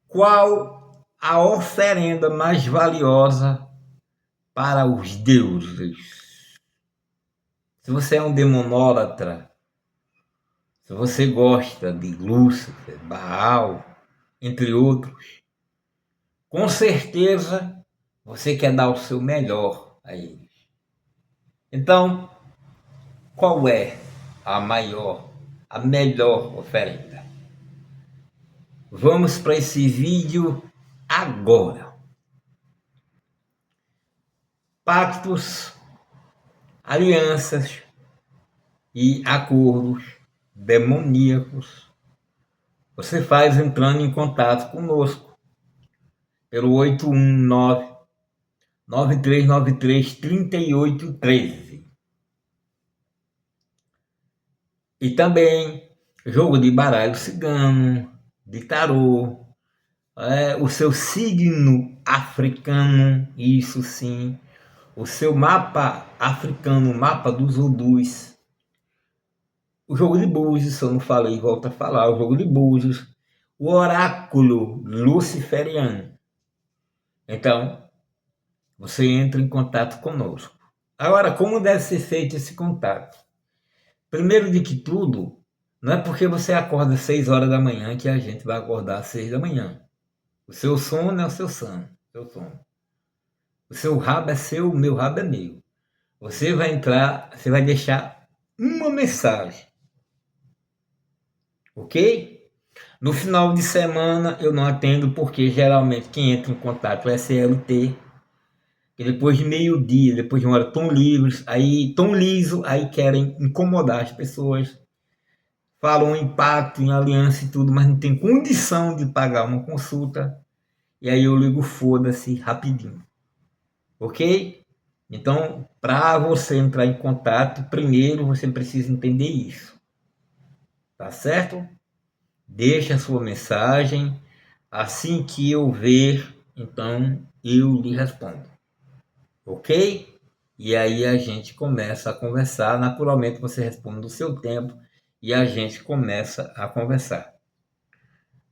Qual a oferenda mais valiosa para os deuses? Se você é um demonólatra, se você gosta de Lúcifer, Baal, entre outros, com certeza você quer dar o seu melhor a eles. Então, qual é a melhor oferenda? Vamos para esse vídeo agora. Pactos, alianças e acordos demoníacos você faz entrando em contato conosco pelo 819-9393-3813. E também jogo de baralho cigano, de tarô, o seu signo africano, isso sim, o seu mapa africano, o mapa dos Odus, o jogo de búzios, se eu não falei, volto a falar, o jogo de búzios, o oráculo luciferiano. Então, você entra em contato conosco. Agora, como deve ser feito esse contato? Primeiro de que tudo, não é porque você acorda às 6 horas da manhã que a gente vai acordar às 6 da manhã. O seu sono é o seu sono. O seu rabo é seu, o meu rabo é meu. Você vai entrar, você vai deixar uma mensagem. Ok? No final de semana eu não atendo porque geralmente quem entra em contato é CLT. E depois de meio-dia, depois de uma hora, estão livres, aí tão liso, aí querem incomodar as pessoas. Falam em pacto, em aliança e tudo, mas não tem condição de pagar uma consulta. E aí eu ligo foda-se rapidinho. Ok? Então, para você entrar em contato, primeiro você precisa entender isso. Tá certo? Deixa a sua mensagem. Assim que eu ver, então eu lhe respondo. Ok? E aí a gente começa a conversar. Naturalmente você responde no seu tempo e a gente começa a conversar.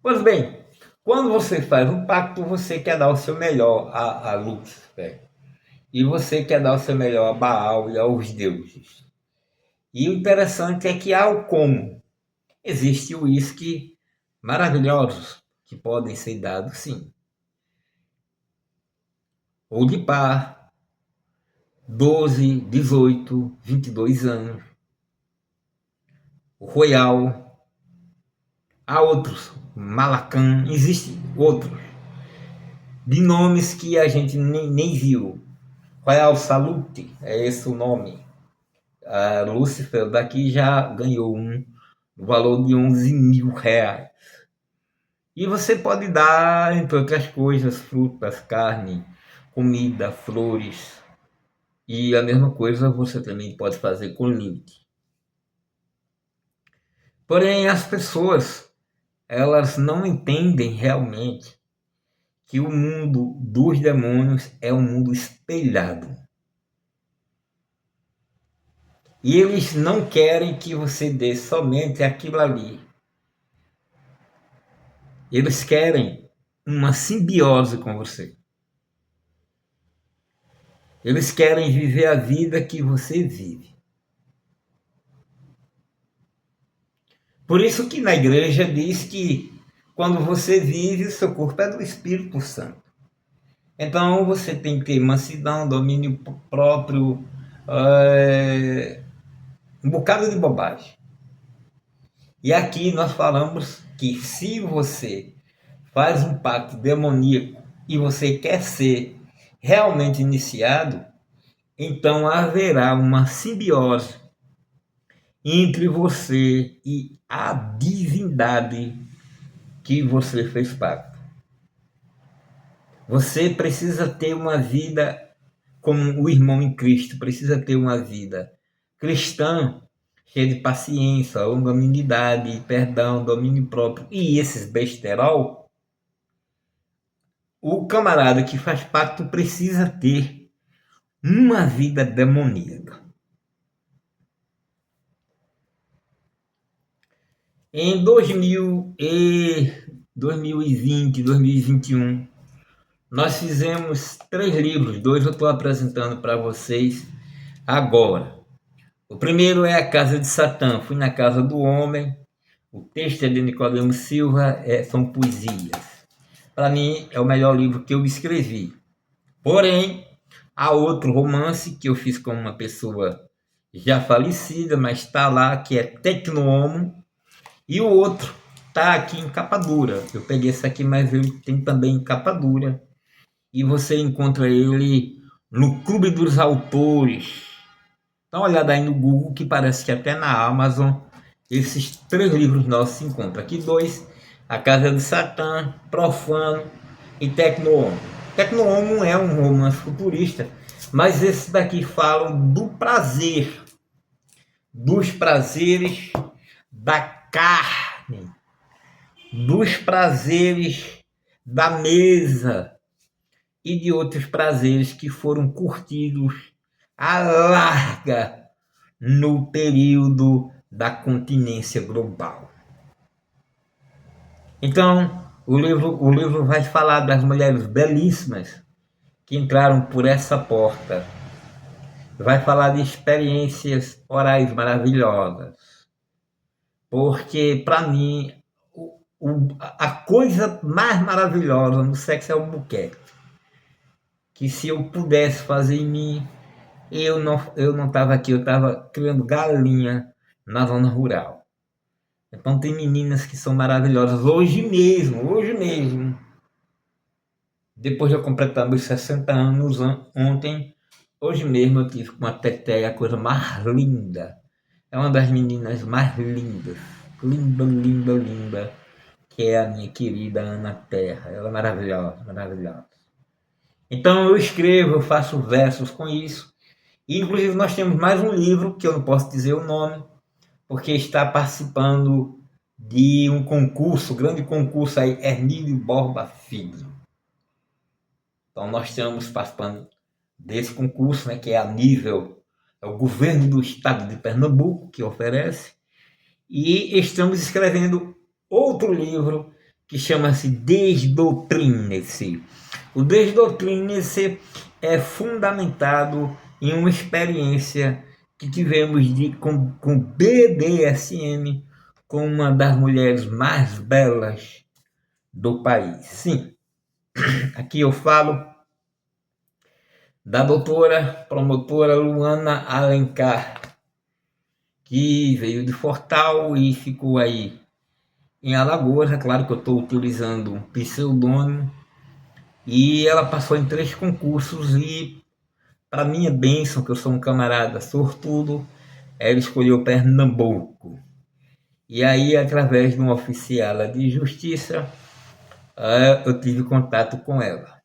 Pois bem, quando você faz um pacto, você quer dar o seu melhor a Lúcifer. E você quer dar o seu melhor a Baal e aos deuses. E o interessante é que ao como existe uísque maravilhosos que podem ser dados sim. Ou de par, 12, 18, 22 anos. O Royal, há outros, Malacan, existem outros, de nomes que a gente nem viu. Royal Salute, é esse o nome. A Lucifer daqui já ganhou um, no valor de R$ 11.000. E você pode dar, entre outras coisas, frutas, carne, comida, flores. E a mesma coisa você também pode fazer com limite. Porém, as pessoas, elas não entendem realmente que o mundo dos demônios é um mundo espelhado. E eles não querem que você dê somente aquilo ali. Eles querem uma simbiose com você. Eles querem viver a vida que você vive. Por isso que na igreja diz que quando você vive, o seu corpo é do Espírito Santo. Então você tem que ter mansidão, domínio próprio, um bocado de bobagem. E aqui nós falamos que se você faz um pacto demoníaco e você quer ser realmente iniciado, então haverá uma simbiose entre você e a divindade que você fez pacto. Você precisa ter uma vida como o irmão em Cristo, precisa ter uma vida cristã, cheia de paciência, longanimidade, perdão, domínio próprio e esses besterol. O camarada que faz pacto precisa ter uma vida demoníaca. Em 2000 2020, 2021. Nós fizemos 3 livros, 2 eu estou apresentando para vocês agora. O primeiro é A Casa de Satã, Fui na Casa do Homem. O texto é de Nicodemo Silva, são poesias. Para mim, é o melhor livro que eu escrevi. Porém, há outro romance que eu fiz com uma pessoa já falecida, mas está lá, que é Tecno-Homo. E o outro está aqui em capa dura. Eu peguei esse aqui, mas ele tem também em capa dura. E você encontra ele no Clube dos Autores. Dá uma olhada aí no Google, que parece que até na Amazon esses 3 livros nossos se encontram. Aqui 2, A Casa de Satã, Profano e Tecno-Homo. Tecno-Homo é um romance futurista, mas esses daqui falam do prazer, dos prazeres da carne, dos prazeres da mesa e de outros prazeres que foram curtidos à larga no período da continência global. Então, o livro vai falar das mulheres belíssimas que entraram por essa porta. Vai falar de experiências orais maravilhosas. Porque, para mim, a coisa mais maravilhosa no sexo é o buquê. Que se eu pudesse fazer em mim, eu não estava aqui, eu estava criando galinha na zona rural. Então tem meninas que são maravilhosas hoje mesmo. Depois de eu completar meus 60 anos ontem, hoje mesmo eu tive com uma teteia, a coisa mais linda. É uma das meninas mais lindas, linda, que é a minha querida Ana Terra. Ela é maravilhosa. Então eu escrevo, eu faço versos com isso. E, inclusive nós temos mais um livro, que eu não posso dizer o nome, porque está participando de um concurso, grande concurso aí, Hermílio Borba Filho. Então nós estamos participando desse concurso, né, que é a nível, é o governo do estado de Pernambuco que oferece, e estamos escrevendo outro livro que chama-se Desdoutrine-se. O Desdoutrine-se é fundamentado em uma experiência que tivemos com BDSM, com uma das mulheres mais belas do país. Sim, aqui eu falo da doutora promotora Luana Alencar, que veio de Fortal e ficou aí em Alagoas. É claro que eu estou utilizando um pseudônimo, e ela passou em 3 concursos e, para minha bênção, que eu sou um camarada sortudo, ela escolheu Pernambuco. E aí, através de uma oficiala de justiça, eu tive contato com ela.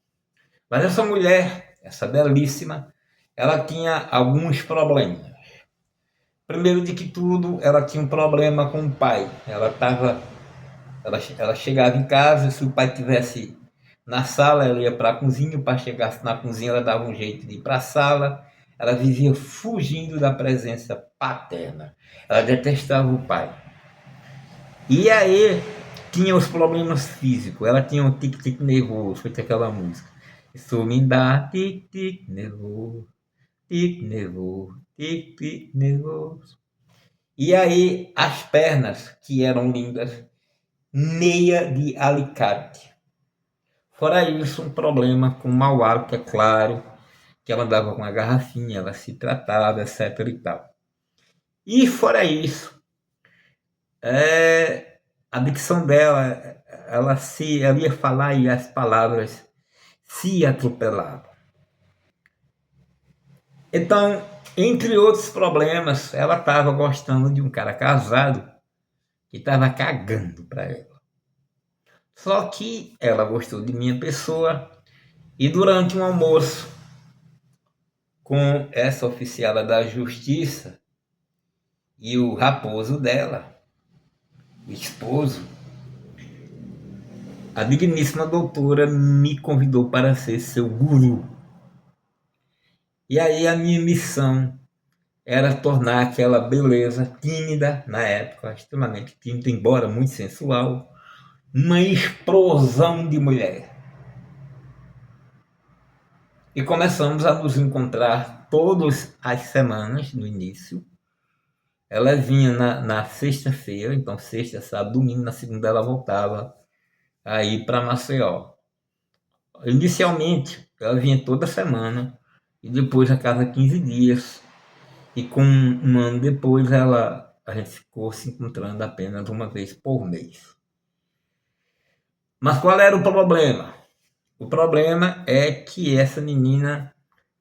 Mas essa mulher, essa belíssima, ela tinha alguns problemas. Primeiro de que tudo, ela tinha um problema com o pai. Ela chegava em casa, se o pai tivesse na sala, ela ia para a cozinha, o pai chegasse na cozinha, ela dava um jeito de ir para a sala. Ela vivia fugindo da presença paterna. Ela detestava o pai. E aí tinha os problemas físicos. Ela tinha um tic-tic nervoso, feito aquela música. Isso me dá tic-tic nervoso, tic-tic nervoso. E aí as pernas, que eram lindas, meia de alicate. Fora isso, um problema com mau hálito, é claro, que ela andava com a garrafinha, ela se tratava, etc e tal. E fora isso, a dicção dela, ela ia falar e as palavras se atropelavam. Então, entre outros problemas, ela estava gostando de um cara casado que estava cagando para ela. Só que ela gostou de minha pessoa, e durante um almoço com essa oficiala da justiça e o raposo dela, o esposo, a digníssima doutora me convidou para ser seu guru. E aí a minha missão era tornar aquela beleza tímida, na época, extremamente tímida, embora muito sensual, uma explosão de mulher. E começamos a nos encontrar todas as semanas no início. Ela vinha na sexta-feira, então sexta, sábado, domingo, na segunda ela voltava a ir para Maceió. Inicialmente, ela vinha toda semana e depois a cada 15 dias. E com um ano depois, a gente ficou se encontrando apenas uma vez por mês. Mas qual era o problema? O problema é que essa menina,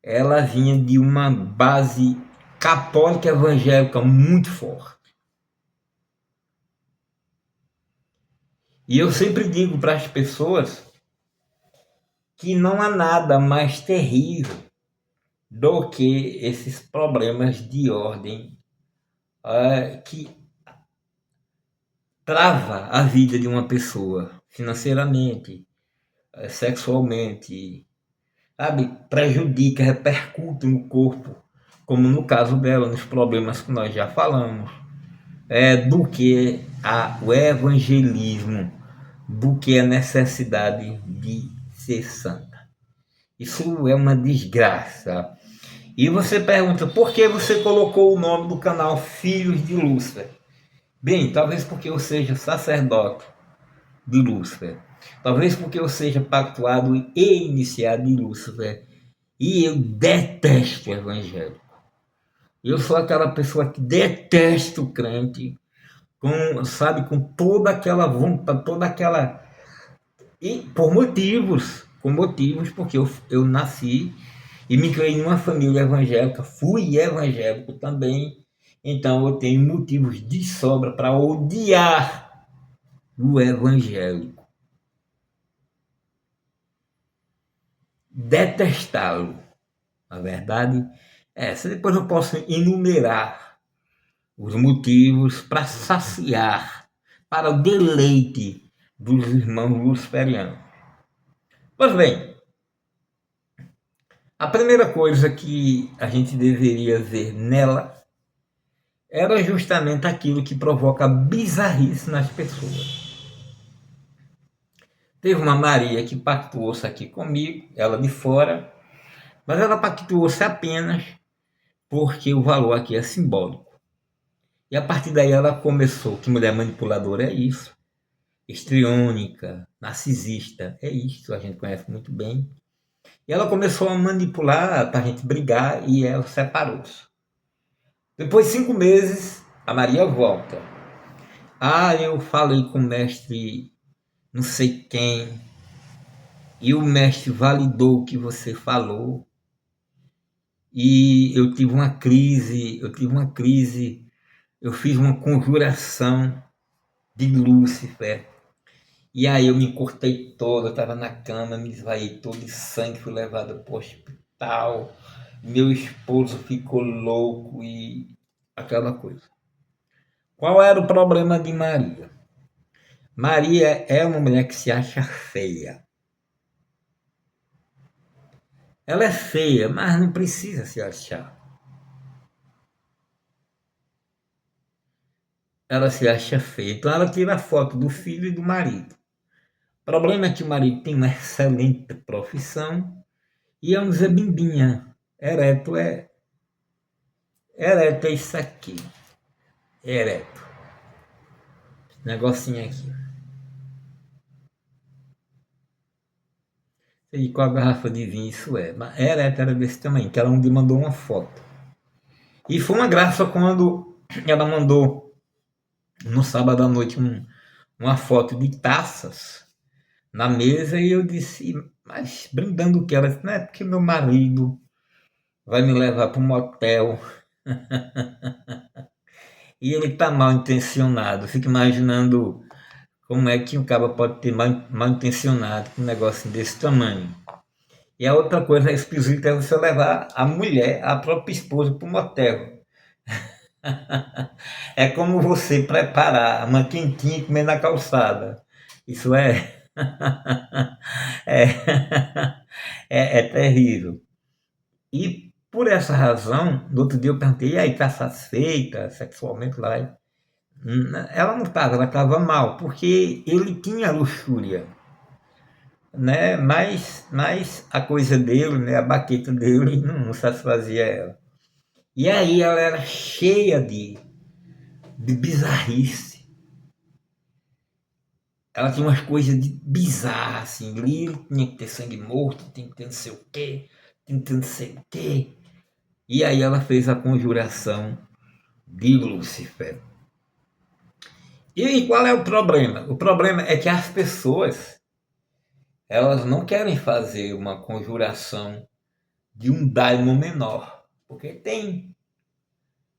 ela vinha de uma base católica evangélica muito forte. E eu sempre digo para as pessoas que não há nada mais terrível do que esses problemas de ordem que trava a vida de uma pessoa financeiramente, sexualmente, sabe? Prejudica, repercute no corpo, como no caso dela, nos problemas que nós já falamos, do que o evangelismo, do que a necessidade de ser santa. Isso é uma desgraça. E você pergunta, por que você colocou o nome do canal Filhos de Lúcifer? Bem, talvez porque eu seja sacerdote de Lúcifer. Talvez porque eu seja pactuado e iniciado em Lúcifer. E eu detesto o evangelho. Eu sou aquela pessoa que detesta o crente, com toda aquela vontade, toda aquela... E com motivos, porque eu nasci e me criei numa família evangélica, fui evangélico também, então eu tenho motivos de sobra para odiar o evangélico, detestá-lo. Na verdade, essa depois eu posso enumerar os motivos para saciar, para o deleite dos irmãos luciferianos. Pois bem, a primeira coisa que a gente deveria ver nela era justamente aquilo que provoca bizarrice nas pessoas. Teve uma Maria que pactuou-se aqui comigo, ela de fora, mas ela pactuou-se apenas porque o valor aqui é simbólico. E a partir daí ela começou, que mulher manipuladora é isso, histriônica, narcisista é isso, a gente conhece muito bem. E ela começou a manipular para a gente brigar e ela separou-se. Depois de 5 meses, a Maria volta. Ah, eu falei com o mestre não sei quem, e o mestre validou o que você falou, e eu tive uma crise, eu fiz uma conjuração de Lúcifer, e aí eu me cortei todo, eu estava na cama, me esvaí todo de sangue, fui levado para o hospital, meu esposo ficou louco e aquela coisa. Qual era o problema de Maria? Maria é uma mulher que se acha feia. Ela é feia, mas não precisa se achar. Ela se acha feia. Então ela tira a foto do filho e do marido. O problema é que o marido tem uma excelente profissão e é um Zé Bimbinha. Ereto é isso aqui. Ereto. Negocinho aqui. E com a garrafa de vinho isso é. Mas ereto era desse tamanho, que ela me mandou uma foto. E foi uma graça quando ela mandou no sábado à noite uma foto de taças na mesa e eu disse, mas brindando o que? Ela disse, não é porque meu marido vai me levar para um motel e ele tá mal intencionado. Eu fico imaginando como é que um cara pode ter mal intencionado com um negócio desse tamanho. E a outra coisa esquisita é você levar a mulher, a própria esposa, para um motel. É como você preparar uma quentinha e comer na calçada. Isso é, é terrível. E por essa razão, no outro dia eu perguntei, e aí, tá satisfeita sexualmente lá? Ela não estava, ela estava mal, porque ele tinha luxúria, né? Mas a coisa dele, né? A baqueta dele não satisfazia ela. E aí ela era cheia de bizarrice. Ela tinha umas coisas de bizarras, assim, ali tinha que ter sangue morto, tinha que ter não sei o quê, tinha que ter não sei o quê. E aí ela fez a conjuração de Lúcifer. E qual é o problema? O problema é que as pessoas, elas não querem fazer uma conjuração de um daimon menor. Porque tem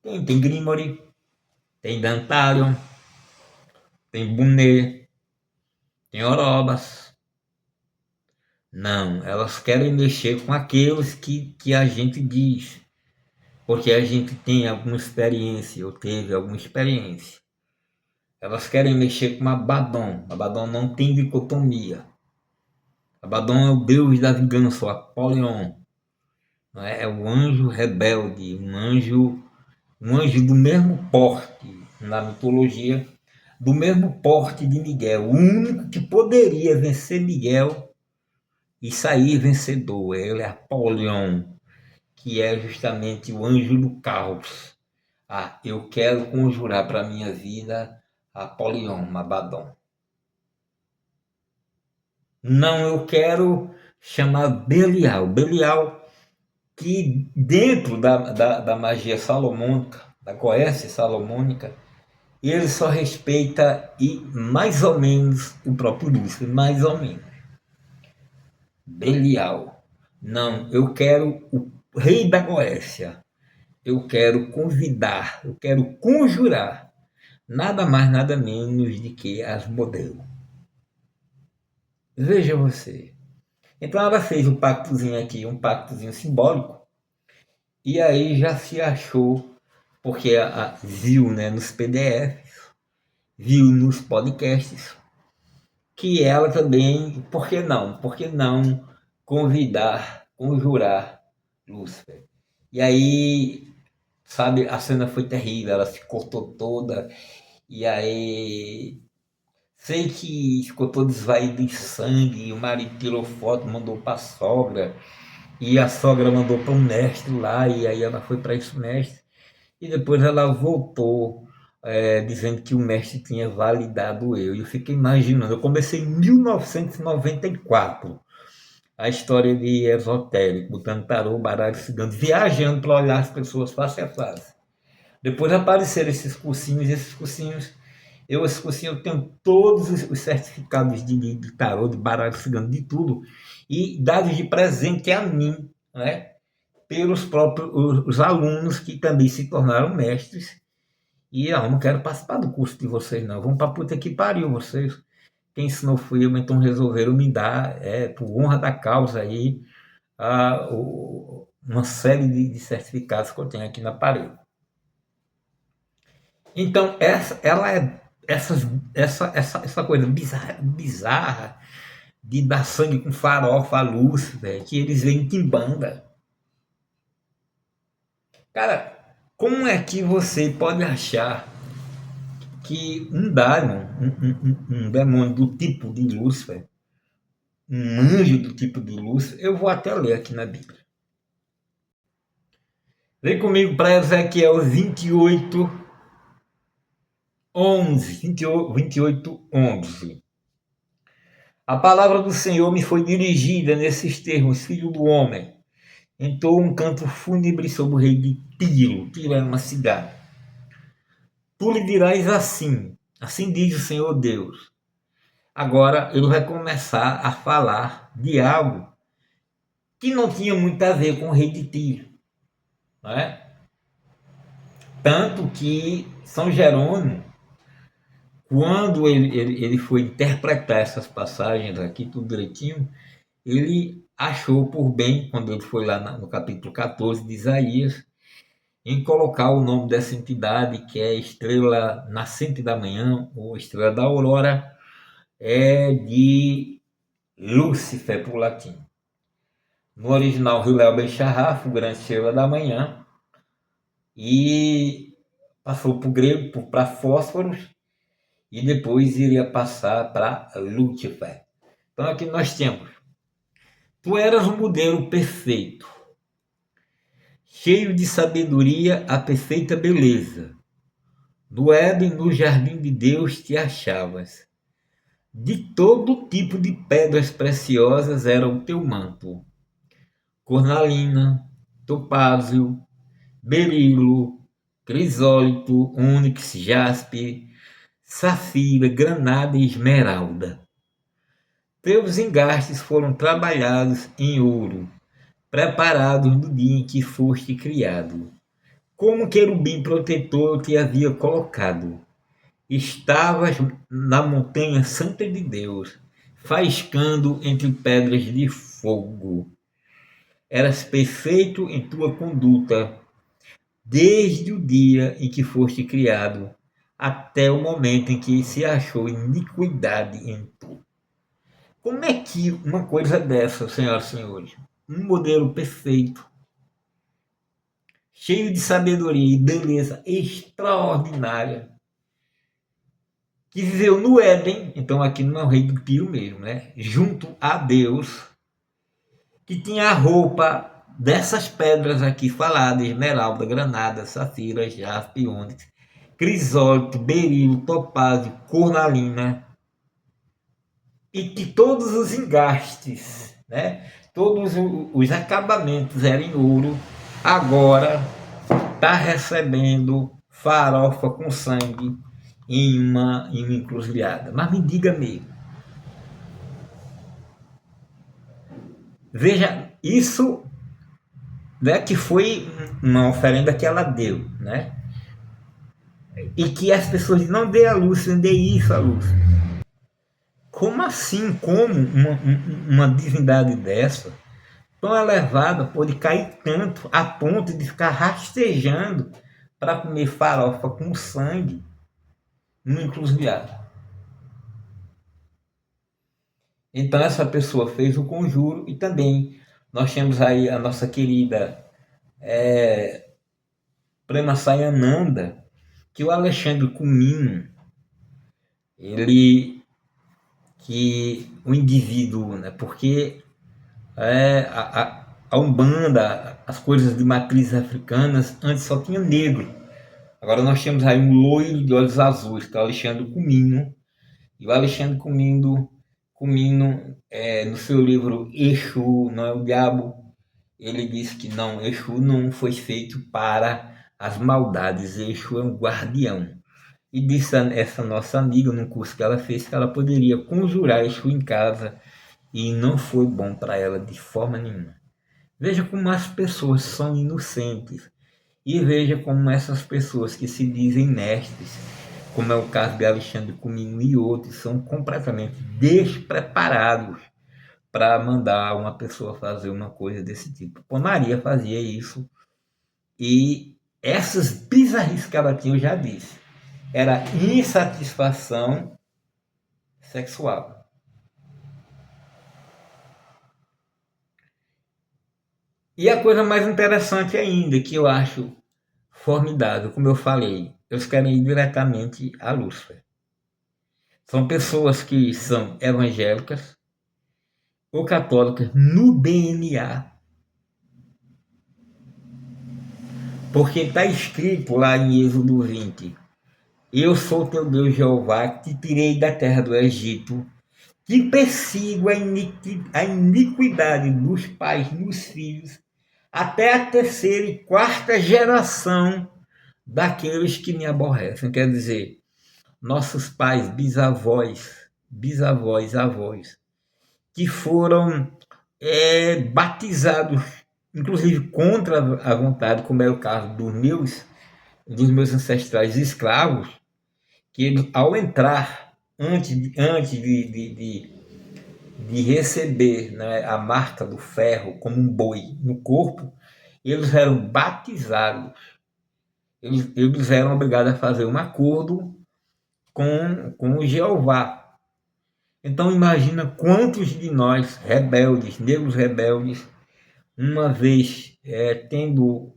Grimory, tem Dantalion, tem Buné, tem Orobas. Não, elas querem mexer com aqueles que a gente diz. Porque a gente tem alguma experiência, ou teve alguma experiência. Elas querem mexer com Abaddon. Abaddon não tem dicotomia. Abaddon é o deus da vingança, o Apolion. Não é? É o anjo rebelde, um anjo do mesmo porte na mitologia, do mesmo porte de Miguel. O único que poderia vencer Miguel e sair vencedor. Ele é Apolion, que é justamente o anjo do caos. Ah, eu quero conjurar para a minha vida Apolion, Abaddon. Não, eu quero chamar Belial. Belial, que dentro da magia salomônica, da Goécia salomônica, ele só respeita e mais ou menos o próprio Lúcifer, mais ou menos. Belial. Não, eu quero o rei da Goécia. Eu quero convidar, eu quero conjurar nada mais, nada menos de que Asmodeu. Veja você. Então ela fez um pactozinho aqui, um pactozinho simbólico, e aí já se achou, porque viu, né, nos PDFs, viu nos podcasts, que ela também, por que não? Por que não convidar, conjurar Lúcifer? E aí, sabe, a cena foi terrível, ela se cortou toda, e aí sei que ficou todo esvaído de sangue, e o marido tirou foto, mandou para a sogra, e a sogra mandou para um mestre lá, e aí ela foi para esse mestre, e depois ela voltou dizendo que o mestre tinha validado eu. E eu fiquei imaginando, eu comecei em 1994 a história de esotérico, botando tarô, baralho cigano, viajando para olhar as pessoas face a face. Depois apareceram esses cursinhos, esses cursinhos eu tenho todos os certificados de tarô, de baralho cigano, de tudo, e dados de presente a mim, né? Pelos próprios os alunos que também se tornaram mestres. E eu não quero participar do curso de vocês, não. Vão para puta que pariu vocês. Quem ensinou fui eu, então resolveram me dar, por honra da causa aí, uma série de certificados que eu tenho aqui na parede. Então, essa coisa bizarra de dar sangue com farofa à luz, velho, que eles veem em banda. Cara, como é que você pode achar que um Daimon, um demônio do tipo de Lúcifer, um anjo do tipo de Lúcifer, eu vou até ler aqui na Bíblia. Vem comigo para Ezequiel 28, 11. 28, 11. A palavra do Senhor me foi dirigida nesses termos, filho do homem. Entrou um canto fúnebre sobre o rei de Tiro. Tiro era uma cidade. Tu lhe dirás assim, assim diz o Senhor Deus. Agora ele vai começar a falar de algo que não tinha muito a ver com o rei de Tiro. Não é? Tanto que São Jerônimo, quando ele foi interpretar essas passagens aqui, tudo direitinho, ele achou por bem, quando ele foi lá no capítulo 14 de Isaías, em colocar o nome dessa entidade, que é estrela nascente da manhã, ou estrela da aurora, de Lúcifer, para o latim. No original, Hilel Ben Shahar, grande estrela da manhã, e passou para o grego, para fósforos, e depois iria passar para Lúcifer. Então aqui nós temos: tu eras um modelo perfeito, cheio de sabedoria, a perfeita beleza. No Éden, no jardim de Deus, te achavas. De todo tipo de pedras preciosas era o teu manto: cornalina, topázio, berilo, crisólito, ônix, jaspe, safira, granada e esmeralda. Teus engastes foram trabalhados em ouro, preparados no dia em que foste criado. Como querubim protetor te havia colocado. Estavas na montanha santa de Deus, faiscando entre pedras de fogo. Eras perfeito em tua conduta, desde o dia em que foste criado, até o momento em que se achou iniquidade em tu. Como é que uma coisa dessa, senhoras e senhores, um modelo perfeito, cheio de sabedoria e beleza extraordinária, que viveu no Éden, então aqui no Rei do Pio mesmo, né? Junto a Deus, que tinha a roupa dessas pedras aqui faladas: esmeralda, granada, safira, jaspe, ônix, crisólito, berilo, topázio, cornalina, e que todos os engastes, né? Todos os acabamentos eram em ouro. Agora está recebendo farofa com sangue em uma encruzilhada. Mas me diga mesmo, veja, isso, né, que foi uma oferenda que ela deu, né? E que as pessoas dizem: não dê a luz, não dê isso à luz. Como assim? Como uma divindade dessa, tão elevada, pode cair tanto a ponto de ficar rastejando para comer farofa com sangue no encruzilhado? Então essa pessoa fez o conjuro. E também nós temos aí a nossa querida Prema Sayananda, que o Alexandre Comino, ele, que o indivíduo, né, porque a Umbanda, as coisas de matrizes africanas, antes só tinha negro. Agora nós temos aí um loiro de olhos azuis, que é o Alexandre Comino. E o Alexandre Comino, no seu livro Exu Não é o Diabo, ele diz que não, Exu não foi feito para as maldades, Exu é um guardião. E disse a essa nossa amiga, num curso que ela fez, que ela poderia conjurar Exu em casa, e não foi bom para ela de forma nenhuma. Veja como as pessoas são inocentes, e veja como essas pessoas que se dizem mestres, como é o caso de Alexandre Comino e outros, são completamente despreparados para mandar uma pessoa fazer uma coisa desse tipo. Pô, Maria fazia isso, e essas bizarrices que ela tinha, eu já disse, era insatisfação sexual. E a coisa mais interessante ainda, que eu acho formidável, como eu falei, eles querem ir diretamente a Lúcifer. São pessoas que são evangélicas ou católicas no DNA, porque está escrito lá em Êxodo 20: eu sou teu Deus Jeová, que te tirei da terra do Egito, que persigo a iniquidade dos pais nos filhos, até a terceira e quarta geração daqueles que me aborrecem. Quer dizer, nossos pais, bisavós, avós, que foram batizados, inclusive contra a vontade, como é o caso dos meus ancestrais escravos, que eles, ao entrar, antes de receber, né, a marca do ferro como um boi no corpo, eles eram batizados. Eles eram obrigados a fazer um acordo com o Jeová. Então imagina quantos de nós, rebeldes, negros rebeldes, uma vez tendo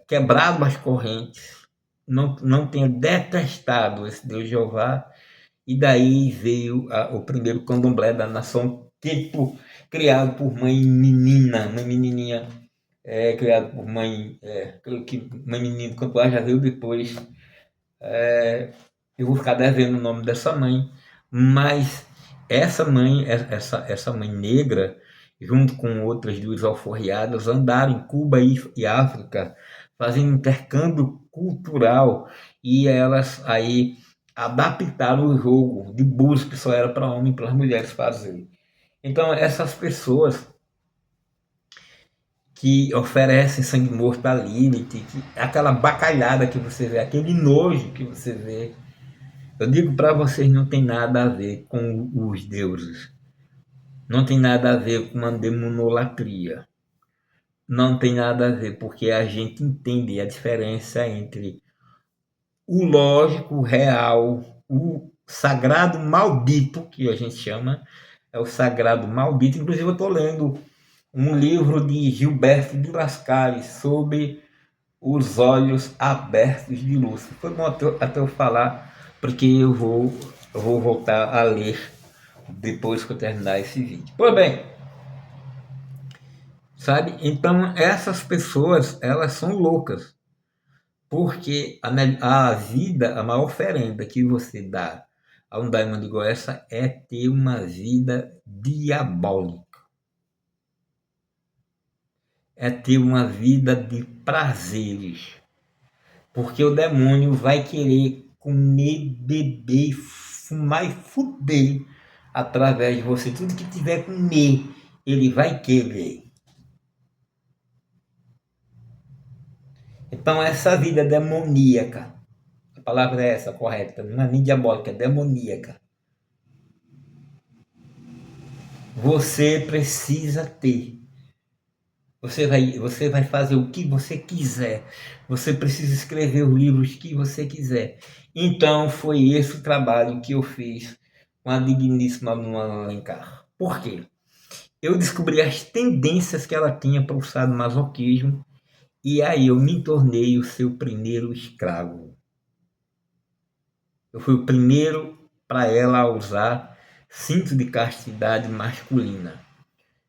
quebrado as correntes, não tenha detestado esse Deus Jeová, e daí veio o primeiro candomblé da nação, criado por mãe menininha, criado por mãe menino cantuária já veio depois. Eu vou ficar devendo o nome dessa mãe, mas essa mãe negra, junto com outras duas alforriadas, andaram em Cuba e África, fazendo intercâmbio cultural, e elas aí adaptaram o jogo de búzios que só era para homem e para as mulheres fazerem. Então, essas pessoas que oferecem sangue morto à Lilith, aquela bacalhada que você vê, aquele nojo que você vê, eu digo para vocês, não tem nada a ver com os deuses. Não tem nada a ver com uma demonolatria. Não tem nada a ver, porque a gente entende a diferença entre o lógico, o real, o sagrado maldito, que a gente chama, é o sagrado maldito. Inclusive, eu estou lendo um livro de Gilberto de Lascales sobre os olhos abertos de Lúcifer. Foi bom até eu falar, porque eu vou voltar a ler depois que eu terminar esse vídeo. Pois bem, sabe? Então essas pessoas, elas são loucas, porque a vida, a maior oferenda que você dá a um daimon de Goeça é ter uma vida diabólica. É ter uma vida de prazeres. Porque o demônio vai querer comer, beber, fumar e fuder através de você. Tudo que tiver comer, ele vai querer. Então, essa vida demoníaca, a palavra é essa, correta, não é nem diabólica, é demoníaca. Você precisa ter. Você vai fazer o que você quiser. Você precisa escrever os livros que você quiser. Então, foi esse o trabalho que eu fiz com a digníssima Luana Alencar. Por quê? Eu descobri as tendências que ela tinha para o sadomasoquismo, e aí eu me tornei o seu primeiro escravo. Eu fui o primeiro para ela a usar cinto de castidade masculina.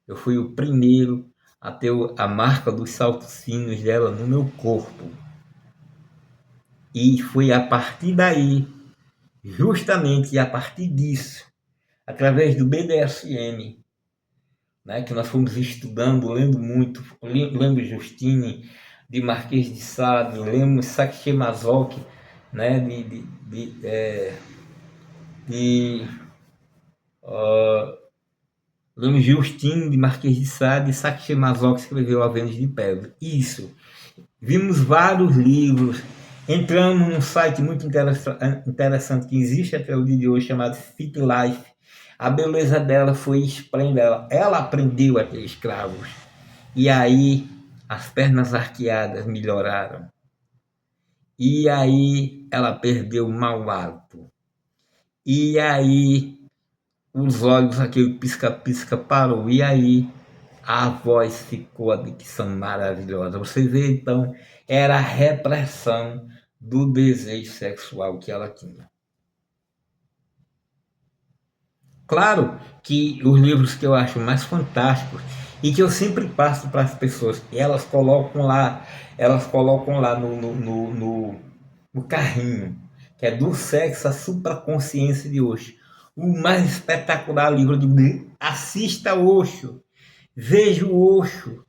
Eu fui o primeiro a ter a marca dos saltos finos dela no meu corpo. E foi a partir daí, justamente a partir disso, através do BDSM, né, que nós fomos estudando, lendo muito, lendo Justine, de Marquês de Sade, lemos Sakshemasok, né, lemos Justine, de Marquês de Sade, e Sakshemasok escreveu A Vênus de Pedra. Isso. Vimos vários livros, entramos num site muito interessante que existe até o dia de hoje, chamado Fit Life. A beleza dela foi esplêndida. Ela aprendeu a ter escravos. E aí as pernas arqueadas melhoraram. E aí ela perdeu o mau hálito. E aí os olhos, aquele pisca-pisca parou. E aí a voz ficou, a dicção maravilhosa. Você vê, então, era a repressão do desejo sexual que ela tinha. Claro que os livros que eu acho mais fantásticos e que eu sempre passo para as pessoas, elas colocam lá no carrinho, que é Do Sexo à Supraconsciência de Osho. O mais espetacular livro de assista Osho, veja o Osho.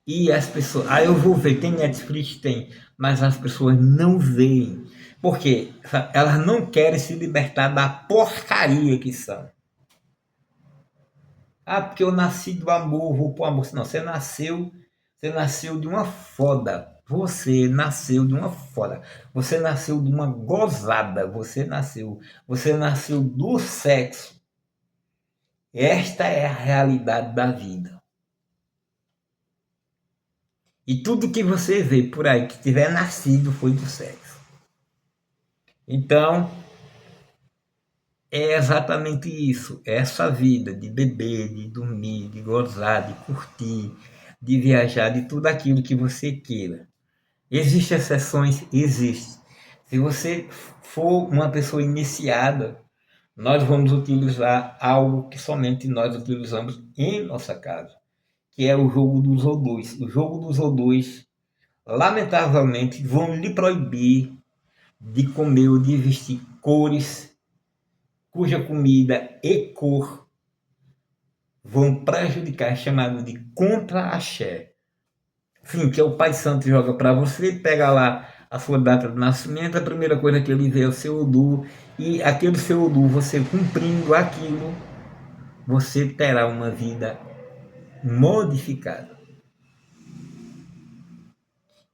E as pessoas, eu vou ver, tem Netflix, tem, mas as pessoas não veem. Por quê? Elas não querem se libertar da porcaria que são. Porque eu nasci do amor, vou pro amor. Não, você nasceu de uma foda. Você nasceu de uma foda. Você nasceu de uma gozada. Você nasceu do sexo. Esta é a realidade da vida. E tudo que você vê por aí que tiver nascido foi do sexo. Então, é exatamente isso. É essa vida de beber, de dormir, de gozar, de curtir, de viajar, de tudo aquilo que você queira. Existem exceções? Existe. Se você for uma pessoa iniciada, nós vamos utilizar algo que somente nós utilizamos em nossa casa, que é o jogo dos odores. O jogo dos odores, lamentavelmente, vão lhe proibir de comer ou de vestir cores cuja comida e cor vão prejudicar, é chamado de contra-axé. Sim, que é o Pai Santo joga para você, pega lá a sua data de nascimento, a primeira coisa que ele vê é o seu Odu, e aquele seu Odu, você cumprindo aquilo, você terá uma vida modificada.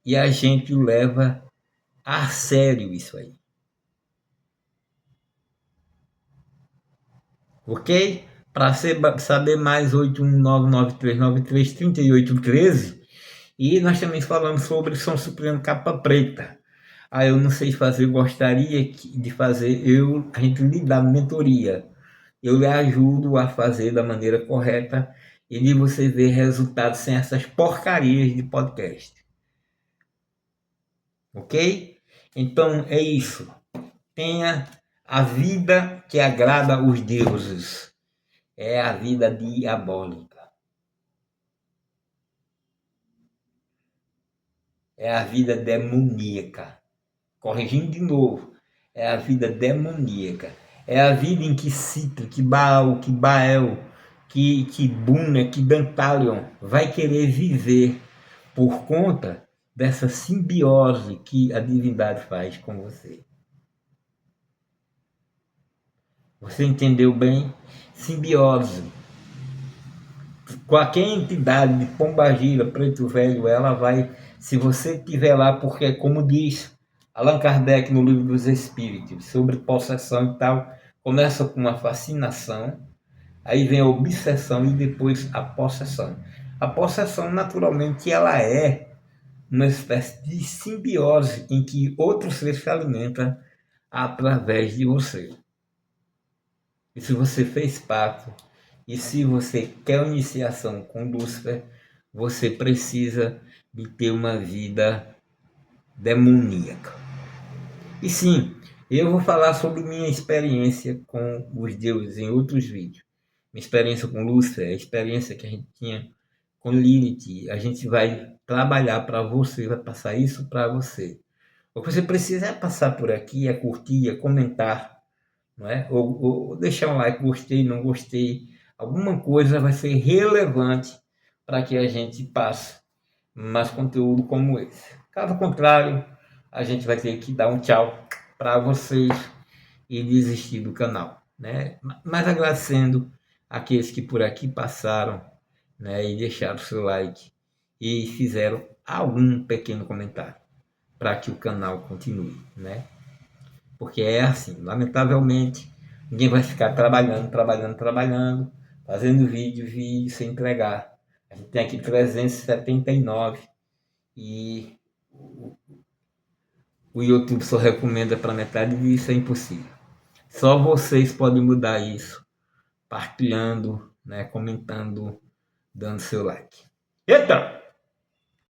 E a gente leva a sério isso aí. Ok? Para saber mais, 81993933813. E nós também falamos sobre São Supremo Capa Preta. Eu não sei fazer, gostaria de fazer, a gente lhe dá mentoria. Eu lhe ajudo a fazer da maneira correta e de você ver resultados sem essas porcarias de podcast. Ok? Então é isso. Tenha a vida que agrada aos deuses. É a vida diabólica. É a vida demoníaca. Corrigindo de novo. É a vida demoníaca. É a vida em que Citra, que Baal, que Bael, que Buna, que Dantalion vai querer viver por conta dessa simbiose que a divindade faz com você. Você entendeu bem? Simbiose. Qualquer entidade de Pombagira, Preto Velho, ela vai, se você estiver lá, porque como diz Allan Kardec no Livro dos Espíritos, sobre possessão e tal, começa com uma fascinação, aí vem a obsessão e depois a possessão. A possessão, naturalmente, ela é uma espécie de simbiose em que outro ser se alimenta através de você. E se você fez pacto, e se você quer iniciação com Lúcifer, você precisa de ter uma vida demoníaca. E sim, eu vou falar sobre minha experiência com os deuses em outros vídeos. Minha experiência com Lúcifer, a experiência que a gente tinha com Lilith. A gente vai trabalhar para você, vai passar isso para você. O que você precisa é passar por aqui, é curtir, é comentar, não é? Ou deixar um like, gostei, não gostei. Alguma coisa vai ser relevante para que a gente passe mais conteúdo como esse. Caso contrário, a gente vai ter que dar um tchau para vocês e desistir do canal, né? Mas agradecendo aqueles que por aqui passaram, né, e deixaram o seu like e fizeram algum pequeno comentário para que o canal continue, né? Porque é assim, lamentavelmente, ninguém vai ficar trabalhando, fazendo vídeo sem entregar. A gente tem aqui 379 e o YouTube só recomenda para metade disso, é impossível. Só vocês podem mudar isso, partilhando, né, comentando, dando seu like. Eita!